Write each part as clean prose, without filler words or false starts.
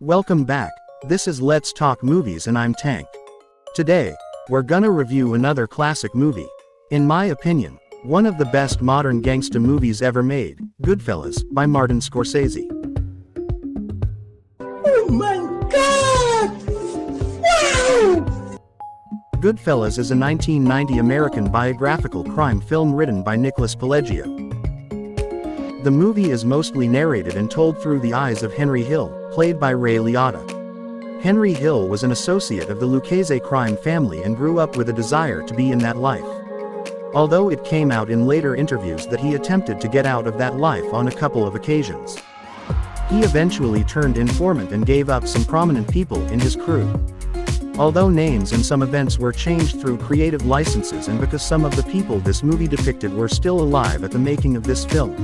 Welcome back. This is Let's Talk Movies and I'm Tank. Today, we're gonna review another classic movie. In my opinion, one of the best modern gangsta movies ever made, Goodfellas, by Martin Scorsese. Oh my God! Wow! Goodfellas is a 1990 American biographical crime film written by Nicholas Pileggio. The movie is mostly narrated and told through the eyes of Henry Hill, played by Ray Liotta. Henry Hill was an associate of the Lucchese crime family and grew up with a desire to be in that life. Although it came out in later interviews that he attempted to get out of that life on a couple of occasions. He eventually turned informant and gave up some prominent people in his crew. Although names and some events were changed through creative licenses and because some of the people this movie depicted were still alive at the making of this film,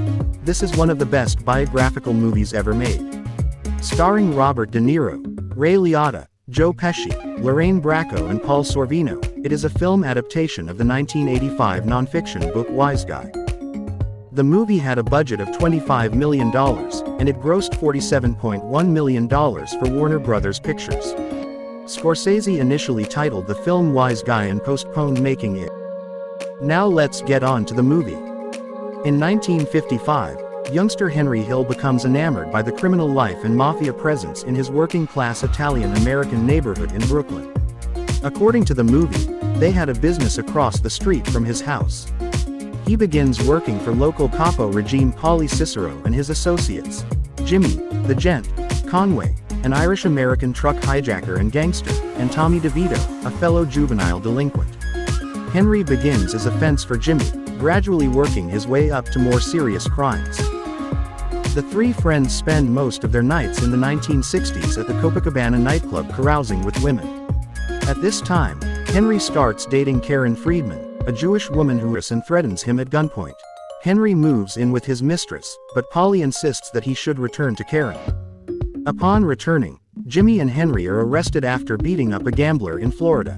this is one of the best biographical movies ever made. Starring Robert De Niro, Ray Liotta, Joe Pesci, Lorraine Bracco and Paul Sorvino, it is a film adaptation of the 1985 nonfiction book Wise Guy. The movie had a budget of $25 million, and it grossed $47.1 million for Warner Brothers Pictures. Scorsese initially titled the film Wise Guy and postponed making it. Now let's get on to the movie. In 1955, youngster Henry Hill becomes enamored by the criminal life and mafia presence in his working-class Italian-American neighborhood in Brooklyn. According to the movie, they had a business across the street from his house. He begins working for local capo regime Paulie Cicero and his associates, Jimmy, the Gent, Conway, an Irish-American truck hijacker and gangster, and Tommy DeVito, a fellow juvenile delinquent. Henry begins as a fence for Jimmy, gradually working his way up to more serious crimes. The three friends spend most of their nights in the 1960s at the Copacabana nightclub carousing with women. At this time, Henry starts dating Karen Friedman, a Jewish woman who and threatens him at gunpoint. Henry moves in with his mistress, but Paulie insists that he should return to Karen. Upon returning, Jimmy and Henry are arrested after beating up a gambler in Florida.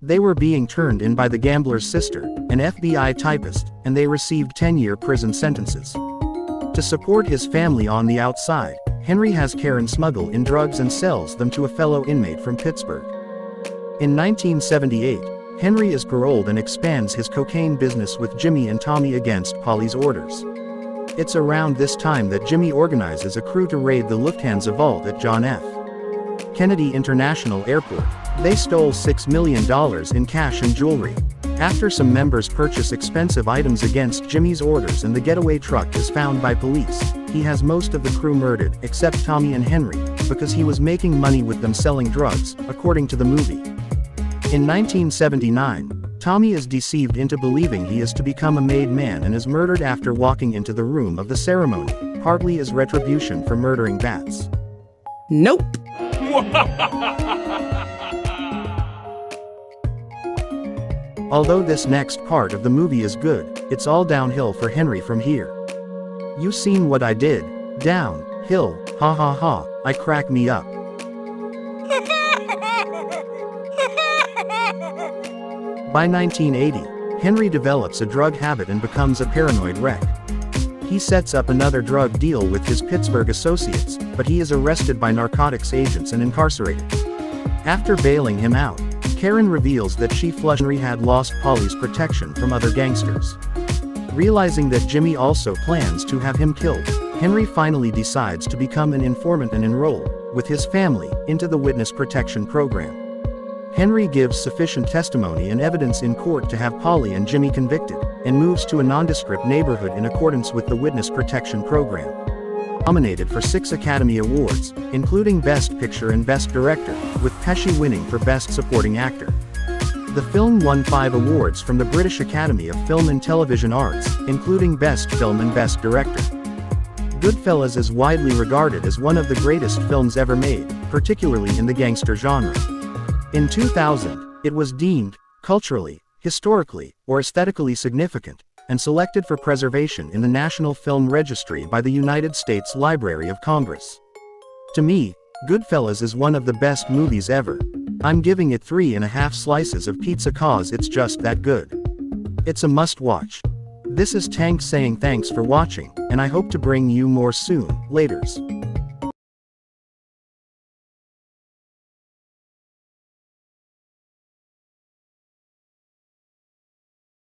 They were being turned in by the gambler's sister, an FBI typist, and they received 10-year prison sentences. To support his family on the outside, Henry has Karen smuggle in drugs and sells them to a fellow inmate from Pittsburgh. In 1978, Henry is paroled and expands his cocaine business with Jimmy and Tommy against Paulie's orders. It's around this time that Jimmy organizes a crew to raid the Lufthansa vault at John F. Kennedy International Airport. They stole $6 million in cash and jewelry. After some members purchase expensive items against Jimmy's orders and the getaway truck is found by police, he has most of the crew murdered, except Tommy and Henry, because he was making money with them selling drugs, according to the movie. In 1979, Tommy is deceived into believing he is to become a made man and is murdered after walking into the room of the ceremony, partly as retribution for murdering bats. Nope. Although this next part of the movie is good, it's all downhill for Henry from here. You seen what I did? Downhill, ha ha ha, I crack me up. By 1980, Henry develops a drug habit and becomes a paranoid wreck. He sets up another drug deal with his Pittsburgh associates, but he is arrested by narcotics agents and incarcerated. After bailing him out, Karen reveals that she had lost Paulie's protection from other gangsters. Realizing that Jimmy also plans to have him killed, Henry finally decides to become an informant and enroll, with his family, into the witness protection program. Henry gives sufficient testimony and evidence in court to have Paulie and Jimmy convicted, and moves to a nondescript neighborhood in accordance with the witness protection program. Nominated for 6 Academy Awards, including Best Picture and Best Director, with Pesci winning for Best Supporting Actor. The film won 5 awards from the British Academy of Film and Television Arts, including Best Film and Best Director. Goodfellas is widely regarded as one of the greatest films ever made, particularly in the gangster genre. In 2000, it was deemed, culturally, historically, or aesthetically significant, and selected for preservation in the National Film Registry by the United States Library of Congress. To me, Goodfellas is one of the best movies ever. I'm giving it 3.5 slices of pizza cause it's just that good. It's a must-watch. This is Tank saying thanks for watching, and I hope to bring you more soon, laters.